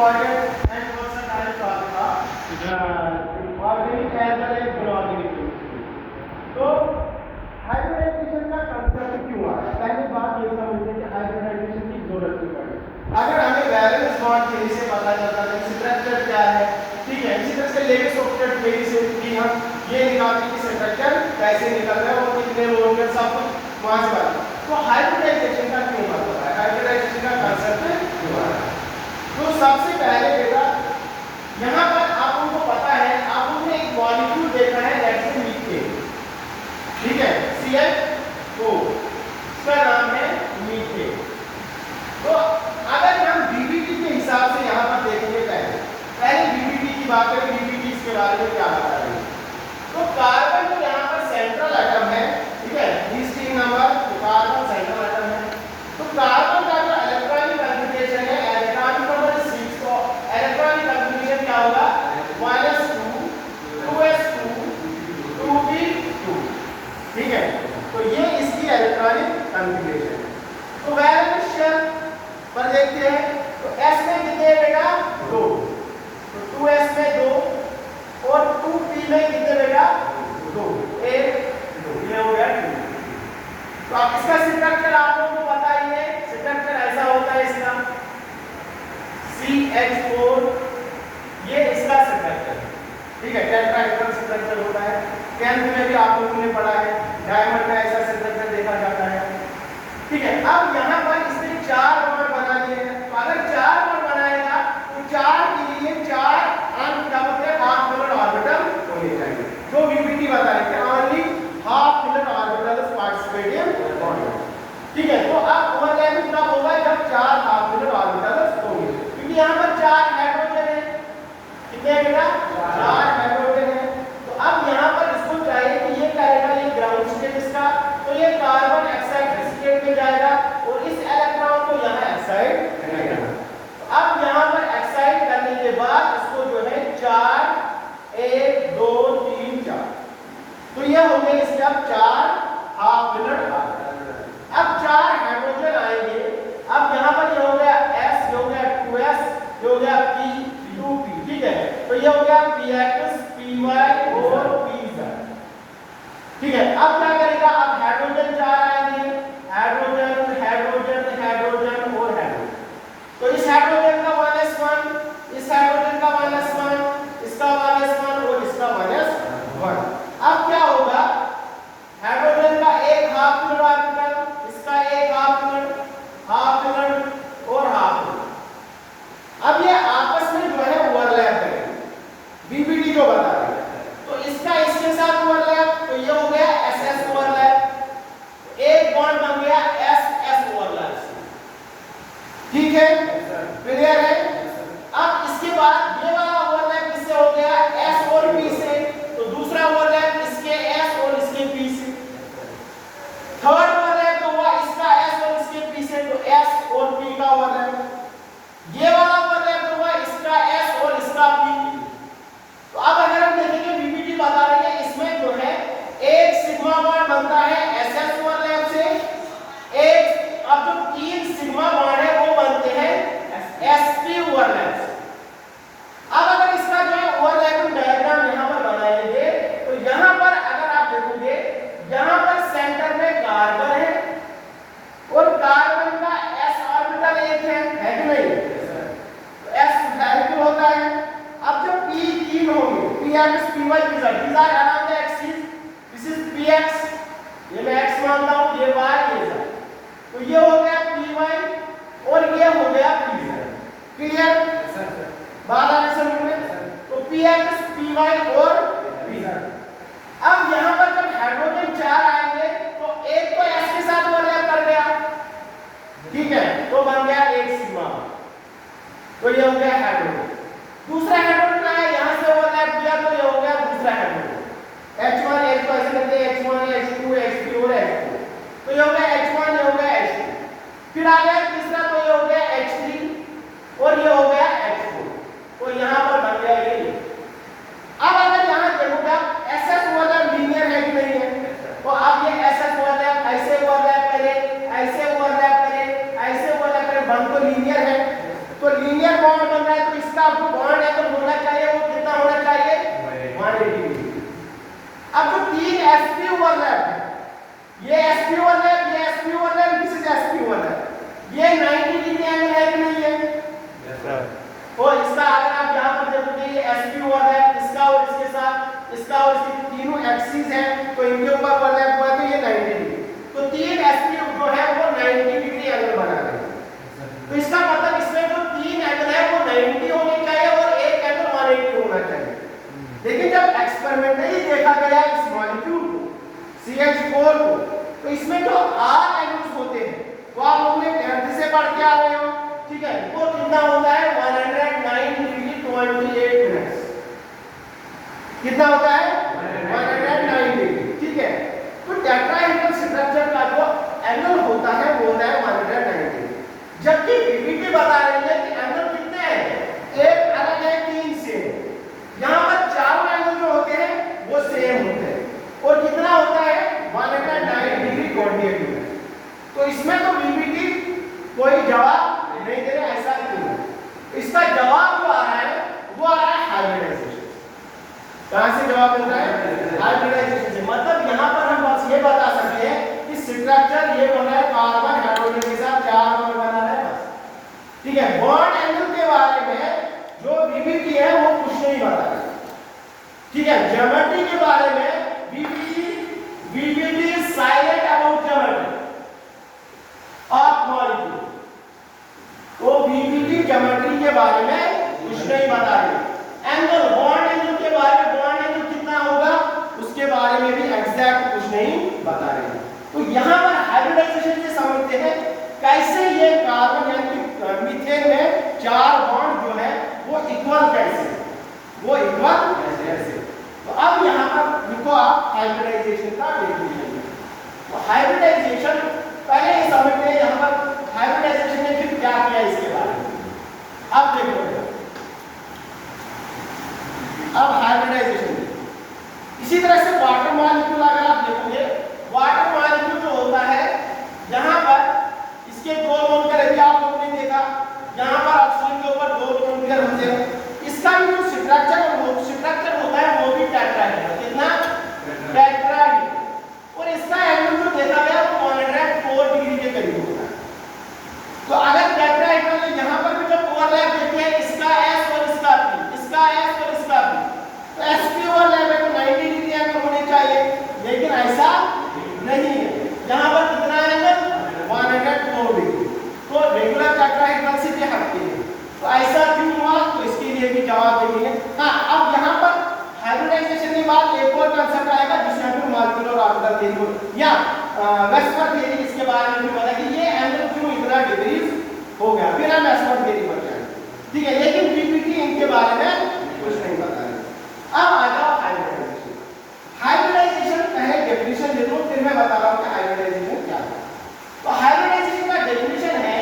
important and versatile organic as well as inorganic chemistry. तो hybridisation का concept क्यों आया? पहली बात ये समझते कि हाइब्रिडाइजेशन की जरूरत क्यों पड़ी। अगर हमें वैलेंस बॉन्ड थ्योरी से पता चलता है स्ट्रक्चर क्या है, ठीक है, इसी तरह से लेविस ऑप्टेट थ्योरी से भी हम ये निकालते हैं कि स्ट्रक्चर कैसे निकल रहा है और कितने लोगों के सब वहां से बात। तो हाइब्रिडाइजेशन का क्यों मतलब है, हाइब्रिडाइजेशन का कंसेप्ट क्यों आया? तो सबसे पहले बेटा यहाँ पर आप उनको पता है, आप उन्हें एक मॉलिक्यूल देखा है दैट इज मीथेन, ठीक है, CH2, इसका नाम है मीथेन। तो अगर हम बीबीटी के हिसाब से यहाँ पर देखेंगे पहले बीबीटी की बात करें, बीबीटी इसके बारे में क्या बता रही है। तो कार्बन जो यहाँ पर सेंट्रल एटम है, ठीक है, हिस्टीन नंबर कार्बन सेंट्रल एटम है, तो कार्बन का जो इलेक्ट्रॉनिक कॉन्फ़िगरेशन है इलेक्ट्रॉनिक नंबर 6, तो इलेक्ट्रॉनिक कॉन्फ़िगरेशन क्या होगा -2 2s2 2p2, ठीक है, तो ये इसकी इलेक्ट्रॉनिक कॉन्फ़िगरेशन है। तो वैलेंस शेल पर देखते हैं, तो s में कितने बेटा 2, तो 2s में 2 और 2p में कितने बेटा 2, 1 2, ये हो गया 2। तो अब इसका स्ट्रक्चर आप लोगों को पता ही है, स्ट्रक्चर ऐसा होता है इसका CH4, ये इसका स्ट्रक्चर, ठीक है, टेट्राहेड्रल स्ट्रक्चर होता है। 10th में भी आप लोगों ने पढ़ा है, डायमंड में ऐसा स्ट्रक्चर देखा जाता है, ठीक है। अब यहाँ पर इसने 4 बॉन्ड बना दिए हैं, तो अगर 4 बॉन्ड बनाएगा तो 4 के लिए 4 अनकपल्ड हाफ मिलर ऑर्बिटल होने चाहिए, जो बीबीटी बता रही है only half Miller orbitals participate in bond, ठीक है। तो अब ओवरलैपिंग कब होगा, जब 4 हाफ मिलर ऑर्बिटल्स होंगे, क्योंकि यहाँ पर 4 हाइड्रोजन है, कितने बेटा 4 हाइड्रोजन है। तो अब यहाँ पर इसको चाहिए कि ये करेगा ये ग्राउंड स्टेट इसका, तो ये कार्बन एक्साइड स्टेट में जाएगा और इस इलेक्ट्रॉन को यहाँ एक्साइड करेगा। तो अब यहाँ पर एक्साइड करने के बाद इसको जो है 4 1 2 3 4, तो ये हो गए इसके अब 4 हाफ मिलर ऑर्बिटल। अब 4 हाइड्रोजन आएंगे, अब यहाँ पर ये हो गया s, ये हो गया 2s, ये हो गया p 2p, ठीक है, तो ये हो गया px py और pz, ठीक है। अब क्या करेगा, अब हाइड्रोजन 4 आएंगे, हाइड्रोजन हाइड्रोजन हाइड्रोजन और हाइड्रोजन, तो इस हाइड्रोजन का -1, इस हाइड्रोजन का -1, इसका -1 और इसका -1। अब क्या होगा, हाइड्रोजन का एक हाफ मिलर ऑर्बिटल, इसका एक हाफ मिलर और हाफ मिलर, अब ये आपस में जो है ओवरलैप करेंगे, बीबीटी जो बता रही है, तो इसका इसके साथ ओवरलैप, तो ये हो गया SS ओवरलैप, एक बॉन्ड बन गया SS ओवरलैप, ठीक है, क्लियर है। अब इसके बाद ये वाला ओवरलैप किससे हो गया, S और P से, तो दूसरा ओवरलैप इसके S और इसके P से, थर्ड ओवरलैप तो हुआ इसका S और इसके P से, तो S और P का ओवरलैप, ये वाला ओवरलैप तो हुआ इसका S और इसका P। तो अब अगर हम देखेंगे बीबीटी बता रही है इसमें जो है एक सिग्मा बॉन्ड बनता है SS ओवरलैप से, एक अब जो 3 सिग्मा बॉन्ड है वो बनते हैं SP ओवरलैप से। अब अगर इसका जो है ओवरलैपिंग डायग्राम यहाँ पर बनाएंगे, तो यहाँ पर अगर आप देखोगे यहाँ पर सेंटर में कार्बन है और कार्बन का s ऑर्बिटल एक है कि नहीं, तो s डायरेक्ट होता है। अब जो p 3 होंगे, px py pz, these are around the axis, this is px, ये मैं x मानता हूँ, ये y ये z, तो ये हो गया py और ये हो गया pz, क्लियर, बात आने से मुझे, तो px py और pz। अब यहाँ पर जब हाइड्रोजन 4 आएंगे तो एक तो s के साथ ओवरलैप कर गया, ठीक है, तो बन गया एक सिग्मा, तो ये हो गया हाइड्रोजन। दूसरा हाइड्रोजन आया, यहाँ से ओवरलैप किया, तो ये हो गया दूसरा हाइड्रोजन, H1 H को ऐसे करते हैं H1 H2 H3 और H2, तो ये हो गया H1, ये हो गया H2, फिर आ गया तीसरा, तो ये हो गया H3 और ये हो गया H4, तो यहाँ पर बन गया ये। अब अगर यहाँ देखोगे SS ओवरलैप लीनियर है कि नहीं है, तो अब ये SS ओवरलैप ऐसे ओवरलैप करे, ऐसे ओवरलैप करे, ऐसे ओवरलैप करे, बन तो लीनियर है, तो लीनियर बॉन्ड बन रहा है, तो इसका जो बॉन्ड एंगल होना चाहिए वो कितना होना चाहिए 180 डिग्री। अब जो तीन sp ओवरलैप है, ये sp ओवरलैप, ये sp overlap, this is sp overlap, ये 90 डिग्री एंगल है कि नहीं है? Yes sir. और इसका अगर आप यहां पर देखोगे ये sp ओवरलैप इसका और इसके साथ, इसका और इसके तीनों एक्सिस हैं तो इनके ऊपर ओवरलैप हुआ तो ये 90 डिग्री, तो तीन sp जो है वो 90 डिग्री एंगल बना रहे हैं। तो इसका मतलब इसमें जो तीन एंगल है वो 90 होने चाहिए और एक एंगल 180 होना चाहिए। लेकिन जब एक्सपेरिमेंटली देखा गया इस मॉलिक्यूल को CH4 को, तो इसमें जो R एंगल्स होते हैं वो आप लोगों ने 10th से पढ़ के आ रहे हो, ठीक है, वो कितना होता है 109 डिग्री 28 मिनट्स, कितना होता है 109 डिग्री, ठीक है। तो टेट्राहेड्रल स्ट्रक्चर का जो एंगल होता है वो होता है 109 डिग्री, जबकि पीपीटी बता रही है कि एंगल कितने हैं, एक अलग है तीन सेम। यहाँ पर चारों एंगल जो होते हैं वो सेम होते हैं और कितना होता है 109 डिग्री 28 मिनट। तो इसमें तो पीपीटी कोई जवाब नहीं दे रहा, ऐसा क्यों है? इसका जवाब जो आ रहा है वो आ रहा है हाइब्रिडाइजेशन। कहां से जवाब मिल रहा है? हाइब्रिडाइजेशन से। मतलब यहाँ पर हम बस ये बता सकते हैं कि स्ट्रक्चर ये बना है कार्बन हाइड्रोजन के साथ 4 बॉन्ड बना रहा है बस, ठीक है। बॉन्ड एंगल के बारे में जो बीबीटी है वो कुछ नहीं बता रहा, ठीक है। ज्योमेट्री के बारे में BBT is silent about geometry of molecule, तो बीबीटी ज्योमेट्री के बारे में कुछ नहीं बता रही। एंगल, बॉन्ड एंगल के बारे में, बॉन्ड एंगल कितना होगा उसके बारे में भी एग्जैक्ट कुछ नहीं बता रही। तो यहाँ पर हाइब्रिडाइजेशन से समझते हैं कैसे ये कार्बन यानी मीथेन में 4 बॉन्ड जो है वो इक्वल कैसे, वो इक्वल कैसे। तो अब यहाँ पर देखो आप हाइब्रिडाइजेशन का डेफिनेशन, तो हाइब्रिडाइजेशन पहले ये समझते हैं यहाँ पर हाइब्रिडाइजेशन ने फिर क्या किया इसके बारे में। अब देखो, अब हाइब्रिडाइजेशन इसी तरह से वाटर मॉलिक्यूल अगर आप देखोगे, वाटर मॉलिक्यूल जो होता है यहाँ पर इसके 2 लोन पेयर अभी आप लोगों ने देखा, यहाँ पर ऑक्सीजन के ऊपर 2 लोन पेयर होते हैं। इसका भी जो स्ट्रक्चर होता है वो भी टेट्राहेड्रल, कितना टेट्राहेड्रल, और इसका एंगल जो देखा गया वो 104 डिग्री के करीब होता है। तो अगर टेट्राहेड्रल यहाँ पर भी जब ओवरलैप देखते हैं इसका S और इसका P, इसका S और इसका P, तो sp ओवरलैप है तो 90 डिग्री एंगल होने चाहिए, लेकिन ऐसा नहीं है। यहाँ पर कितना एंगल 104 डिग्री, तो रेगुलर टेट्राहेड्रल से भी हटके है। तो ऐसा क्यों हुआ, तो इसके लिए भी जवाब देंगे। हाँ, अब यहाँ पर हाइब्रिडाइजेशन के बाद एक और कांसेप्ट आएगा जिसे हम मॉलिक्यूलर ऑर्बिटल थ्योरी या वेस्टर थ्योरी, इसके बारे में भी पता कि ये एंगल क्यों इतना डिग्रीज हो गया, फिर हम वेस्टर थ्योरी पर जाएंगे, ठीक है। लेकिन पीपीटी इनके बारे में कुछ नहीं बता रही। अब आ जाओ हाइब्रिडाइजेशन। हाइब्रिडाइजेशन पहले डेफिनेशन दे दूं फिर मैं बता रहा हूं कि हाइब्रिडाइजेशन क्या है। तो हाइब्रिडाइजेशन का डेफिनेशन है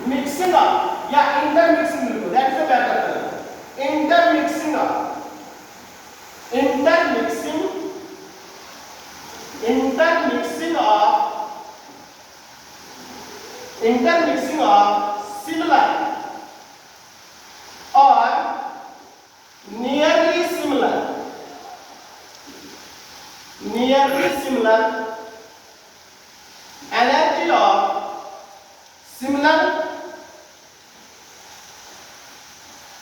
मिक्सिंग ऑफ या इंटरमिक्सिंग, लिखो that's the better term, intermixing of similar or nearly similar energy of similar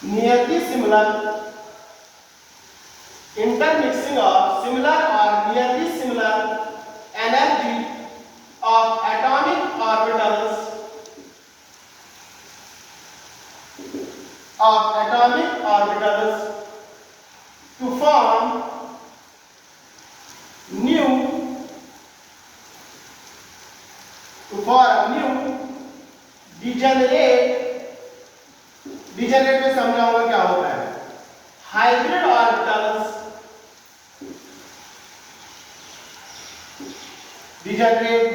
nearly similar intermixing of similar or nearly similar energy of atomic orbitals to form new degenerate में समझा होगा क्या होता है। Hybrid orbitals degenerate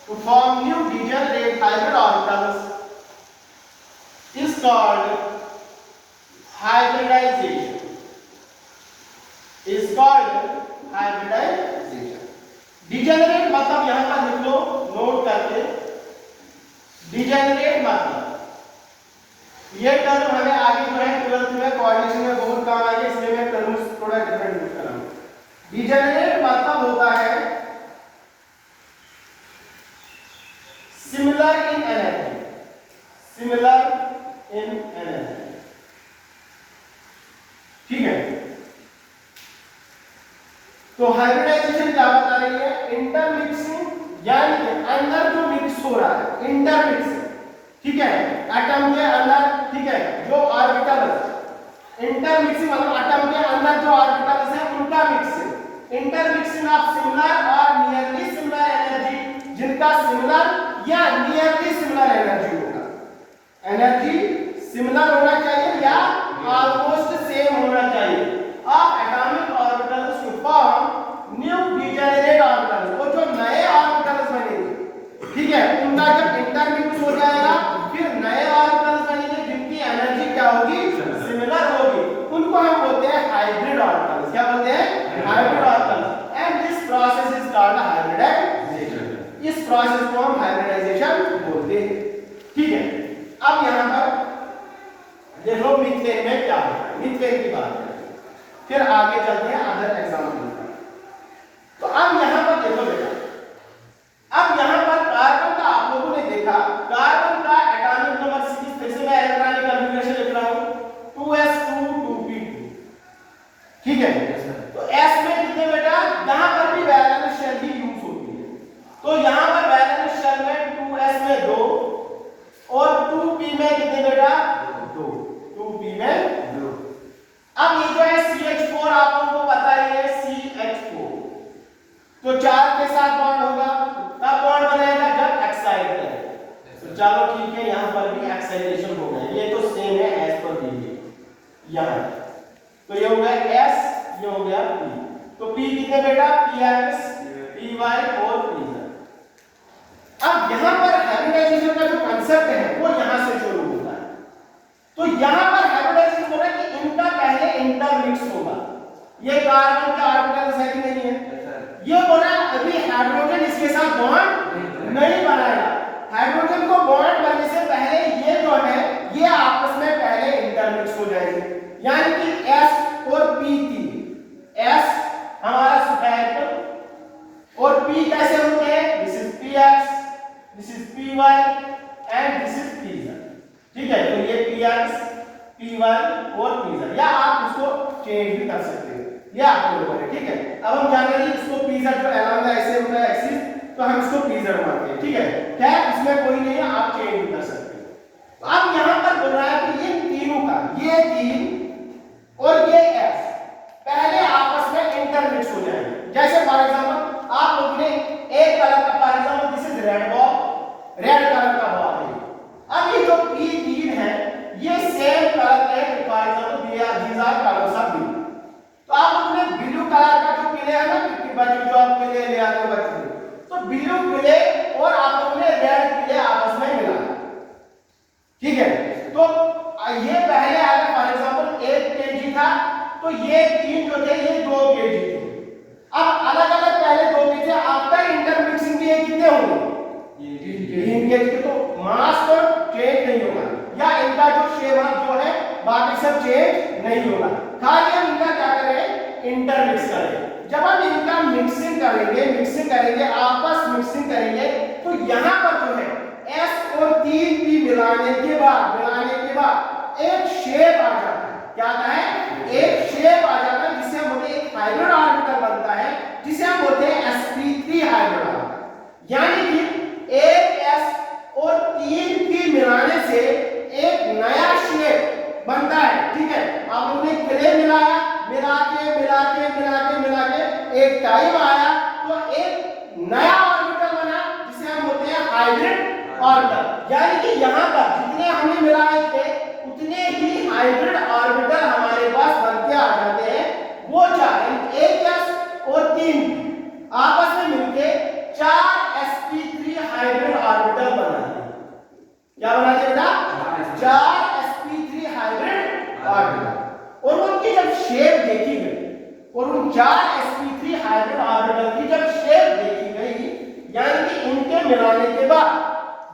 to form new degenerate hybrid orbitals is called hybridization. Degenerate मतलब यहां पर लिख लो नोट करके, डिजेनरेट मतलब ये टर्म हमें आगे जो है 12th में कोऑर्डिनेशन में बहुत काम आएगा, इसलिए मैं टर्म थोड़ा डिफरेंट यूज कर रहा हूं। डिजेनरेट मतलब होता है similar in energy, similar in energy, ठीक है। तो हाइब्रिडाइजेशन क्या बता रही है, इंटरमिक्सिंग, यानी कि अंदर जो मिक्स हो रहा है इंटरमिक्सिंग, ठीक है, एटम के अंदर, ठीक है, जो ऑर्बिटल्स, इंटरमिक्सिंग मतलब एटम के अंदर जो ऑर्बिटल्स है उनका मिक्सिंग, इंटरमिक्सिंग ऑफ सिमिलर और नियरली सिमिलर एनर्जी, जिनका सिमिलर या नियरली सिमिलर एनर्जी होगा, एनर्जी सिमिलर होना चाहिए या ऑलमोस्ट सेम होना चाहिए, of atomic orbitals to form new degenerate orbitals, वो जो नए ऑर्बिटल्स बनेंगे, ठीक है, उनका जब इंटरमिक्स हो जाएगा फिर नए ऑर्बिटल्स बनेंगे जिनकी एनर्जी क्या होगी, सिमिलर होगी, उनको हम बोलते हैं हाइब्रिड ऑर्बिटल्स। क्या बोलते हैं, hybrid orbitals. And this process is called hybridization, इस प्रोसेस को हम हाइब्रिडाइजेशन बोलते हैं, ठीक है। अब यहां पर देखो मीथेन में क्या होता है, मीथेन की बात करें, फिर आगे चलते हैं अदर एग्जांपल पर। तो अब यहां पर देखो बेटा, अब यहां पर कार्बन का आप लोगों ने देखा, कार्बन का एटॉमिक नंबर 6, फिर से मैं इलेक्ट्रॉनिक कॉन्फ़िगरेशन लिख रहा हूं 2s2 2p2, ठीक है। तो s में कितने बेटा, यहां पर भी वैलेंस शेल ही यूज होती है, तो यहां पर वैलेंस शेल में 2s में 2 और 2p में कितने बेटा 2, 2p में 2। अब ये जो है CH4 आप लोगों को पता ही है, CH4, तो 4 के साथ बॉन्ड होगा, तब बॉन्ड बनाएगा जब एक्साइड करेगा, तो चलो ठीक है, यहां पर भी एक्साइटेशन हो गया, ये तो सेम है एज पर दी यहां, तो ये हो गया S, ये हो गया P, तो P कितने बेटा Px Py और Pz। अब यहां पर हाइब्रिडाइजेशन का जो कांसेप्ट है वो यहां से शुरू होता है, तो यहां पर हाइब्रिडाइजेशन हो रहा है कि इनका पहले इंटरमिक्स होगा, ये कार्बन का ऑर्बिटल है कि नहीं है, ये बोला अभी हाइड्रोजन इसके साथ बॉन्ड नहीं बनाएगा, हाइड्रोजन को बॉन्ड बनने से पहले ये जो है ये आपस में पहले इंटरमिक्स हो जाएंगे, यानी कि S और P3, S हमारा सफेद और P कैसे होते हैं, this is Px, this is Py and this is Pz, ठीक है। तो ये Px Py और Pz, या आप उसको चेंज भी कर सकते हैं, ये आपके ऊपर है, ठीक है। अब हम जान रहे हैं इसको Pz जो अराउंड ऐसे होता है एक्सिस, तो हम इसको Pz मानते हैं, ठीक है, क्या इसमें कोई नहीं है, आप चेंज भी कर सकते हैं। तो अब यहां पर बोल रहा है कि इन तीनों का, ये 3 और ये S पहले आपस में इंटरमिक्स हो जाएंगे, जैसे फॉर एग्जांपल आप लोगों ने एक कलर का, for example this is red ball, red colour का बॉल है, अब ये जो P3 है ये सेम कलर है, for example these are colours of blue, तो आप अपने ब्लू कलर का जो प्ले है ना, बच्चे जो आप प्ले ले आते हो बच्चे, तो ब्लू प्ले और आप लोगों ने रेड प्ले आपस में मिला, ठीक है। तो ये पहले आया फॉर एग्जांपल 1 kg था, तो ये 3 जो थे ये 2 kg थे, अब अलग अलग पहले 2 kg, आफ्टर इंटरमिक्सिंग भी ये कितने होंगे 3 kg, तो मास तो चेंज नहीं होगा, या इनका जो शेप जो है बाकी सब चेंज नहीं होगा, खाली हम इनका क्या करें, इंटरमिक्स करें। जब हम इनका मिक्सिंग करेंगे आपस मिक्सिंग करेंगे, तो यहां पर जो है S और 3P मिलाने के बाद एक शेप आ जाता है, क्या आता है, एक शेप आ जाता है जिसे हम बोलते हैं एक हाइब्रिड ऑर्बिटल बनता है, जिसे हम बोलते हैं sp3 हाइब्रिड ऑर्बिटल, यानी कि एक S और 3P मिलाने से एक नया शेप बनता है, ठीक है। आप लोगों ने क्ले मिलाया, मिला के एक टाइम आया तो एक नया ऑर्बिटल बना जिसे हम बोलते हैं हाइब्रिड ऑर्बिटल, यानी कि यहां पर जितने हमने मिलाए थे उतने ही हाइब्रिड ऑर्बिटल हमारे पास बनते आ जाते हैं, वो 4 एक S और 3 आपस में मिलके 4 sp3 हाइब्रिड ऑर्बिटल बनाते हैं, क्या बनाते हैं बेटा, 4 sp3 हाइब्रिड ऑर्बिटल, और उनकी जब शेप देखी गई, और उन 4 sp3 हाइब्रिड ऑर्बिटल की जब शेप देखी गई, यानी कि इनके मिलाने के बाद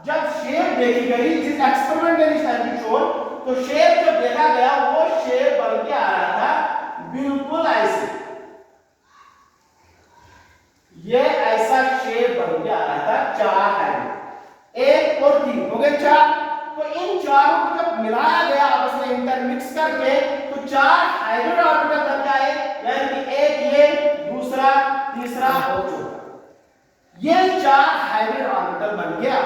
जब शेप देखी गई, जिस एक्सपेरिमेंटली शोन, तो शेप जो देखा गया वो शेप बन के आ रहा था बिल्कुल ऐसे, ये ऐसा शेप बन के आ रहा था। 4 हाइड्रोजन, 1 और 3 हो गए 4। तो इन चारों को जब मिलाया गया आपस में इंटरमिक्स करके तो 4 हाइब्रिड ऑर्बिटल बन गए, यानी कि एक ये, दूसरा, तीसरा और चौथा, ये 4 हाइब्रिड ऑर्बिटल बन गया।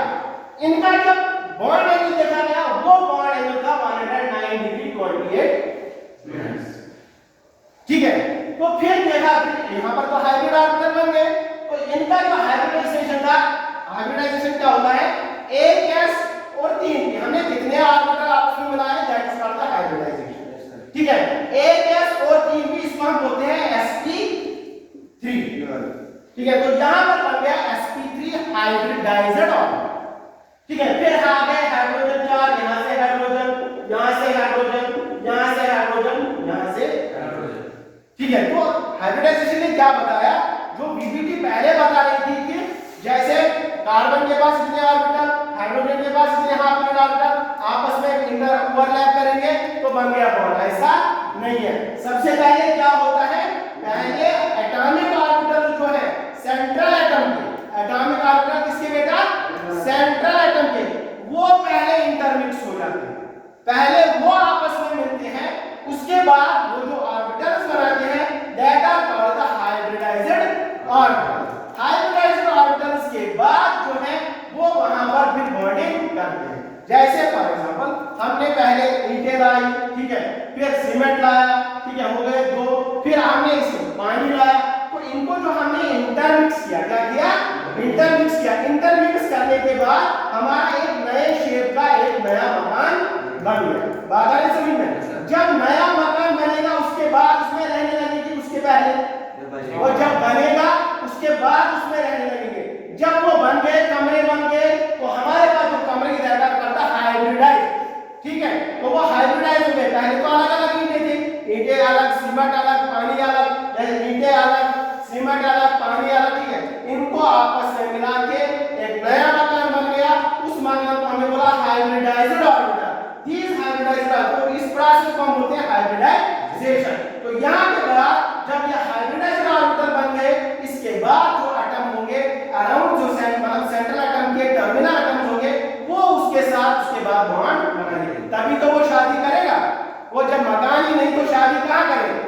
इनका जब बॉन्ड एंगल देखा गया वो बॉन्ड एंगल था 109 डिग्री 28 मिनट्स। ठीक है, तो फिर देखा यहां पर तो हाइब्रिड ऑर्बिटल बन गए, तो इनका जो हाइब्रिडाइजेशन था, हाइब्रिडाइजेशन क्या होता है, एक s और 3 हमने कितने ऑर्बिटल आपस में मिलाए, that is called the hybridization. ठीक है, एक s और 3 भी इसको हम बोलते हैं sp3। ठीक है, तो यहां पर बन गया sp3 हाइब्रिडाइज्ड ऑर्बिटल। ठीक है, फिर आ गए हाइड्रोजन 4, यहां से हाइड्रोजन, यहां से हाइड्रोजन, यहां से हाइड्रोजन, यहां से हाइड्रोजन। ठीक है, तो हाइब्रिडाइजेशन ने क्या बताया, जो बीबीटी पहले बता रही थी कि जैसे कार्बन के पास इतने ऑर्बिटल, हाइड्रोजन के पास इतने हाइब्रिड ऑर्बिटल आपस में इंटर ओवरलैप करेंगे तो बन गया बॉन्ड, ऐसा नहीं है। सबसे पहले क्या होता है, पहले एटॉमिक ऑर्बिटल जो है सेंट्रल एटम के, एटॉमिक ऑर्बिटल किसके बेटा, सेंट्रल एटम के, वो पहले इंटरमिक्स हो जाते हैं, पहले वो आपस में मिलते हैं, उसके बाद वो जो ऑर्बिटल्स बनाते हैं that are called the hybridized orbital. Hybridized orbitals के बाद जो है वो वहां पर फिर बॉन्डिंग करते हैं। जैसे फॉर एग्जांपल हमने पहले ईंटें लाई, ठीक है, फिर सीमेंट लाया, ठीक है, हो गए 2, फिर हमने इसमें पानी लाया, तो इनको जो हमने इंटरमिक्स किया, क्या किया, इंटरमिक्स किया। इंटरमिक्स करने के बाद हमारा एक नए शेप का एक नया मकान बन गया। बात आ रही समझ में? जब नया मकान बनेगा उसके बाद उसमें रहने लगेगी, उसके पहले और जब बनेगा उसके बाद उसमें रहने लगेंगे। जब वो बन गए, कमरे बन गए, तो हमारे पास जो कमरे की रहता करता हाइब्रिडाइज। ठीक है, तो वो हाइब्रिडाइज हो गए। पहले तो अलग अलग ईंटें थी, ईंटें अलग, सीमेंट अलग, पानी अलग, जैसे ईंटें अलग, सीमेंट अलग, पानी अलग। ठीक है, इनको आपस में मिला के एक नया मकान बन गया। उस मकान को हमने बोला हाइब्रिडाइज्ड ऑर्बिटल। दीस हाइब्रिडाइज्ड, तो इस प्रोसेस को हम बोलते हैं हाइब्रिडाइजेशन। तो यहां के बाद जब ये हाइब्रिडाइज्ड ऑर्बिटल बन गए, इसके बाद जो एटम होंगे अराउंड जो मतलब सेंट्रल एटम के टर्मिनल एटम्स होंगे, वो उसके साथ उसके बाद बॉन्ड बनाएंगे, तभी तो वो शादी करेगा। वो जब मकान ही नहीं तो शादी कहां करेगा?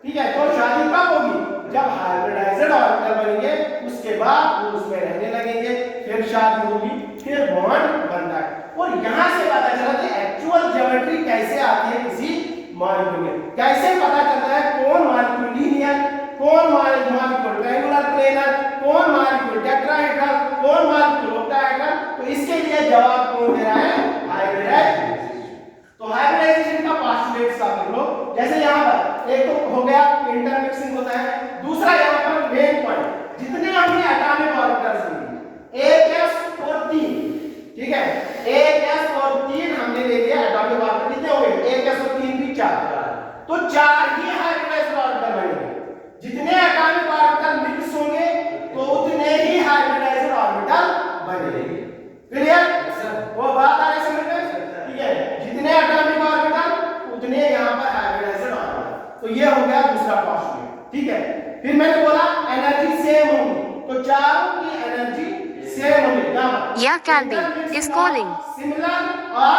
ठीक है, तो शादी कब होगी? जब हाइब्रिडाइज्ड ऑर्बिटल बनेंगे, उसके बाद वो उसमें रहने लगेंगे, फिर शादी होगी, फिर बॉन्ड बनता है। और यहां से पता चला कि एक्चुअल ज्योमेट्री कैसे आती है किसी मॉलिक्यूल में, कैसे पता चलता है कौन मॉलिक्यूल लीनियर, कौन मॉलिक्यूल ट्रायंगुलर प्लेनर, कौन मॉलिक्यूल टेट्राहेड्रल, कौन मॉलिक्यूल ऑक्टाहेड्रल। तो इसके लिए जवाब कौन दे रहा है? हाइब्रिडाइजेशन। तो हाइब्रिडाइजेशन का पोस्टुलेट्स आप लिख लो। जैसे यहां पर एक तो हो गया इंटरमिक्सिंग होता है, दूसरा यहां पर मेन पॉइंट जितने हमने एटॉमिक ऑर्बिटल्स लिए 1s और 3, ठीक है, 1s और 3 हमने ले लिया एटॉमिक ऑर्बिटल। कितने हो गए? 1s और 3 भी 4, तो 4 ही हाइब्रिडाइज्ड ऑर्बिटल बनेंगे। जितने एटॉमिक ऑर्बिटल मिक्स होंगे तो उतने ही हाइब्रिडाइज्ड ऑर्बिटल बनेंगे। क्लियर? वो बात आ रही समझ में? ठीक है, जितने एटॉमिक ऑर्बिटल उतने यहां पर हाइब्रिडाइज्ड ऑर्बिटल। तो ये हो गया दूसरा पोस्टुलेट। ठीक है, फिर मैंने बोला एनर्जी सेम होगी, तो चारों की एनर्जी सेम होगी। Yeah, Calvi is calling. Similar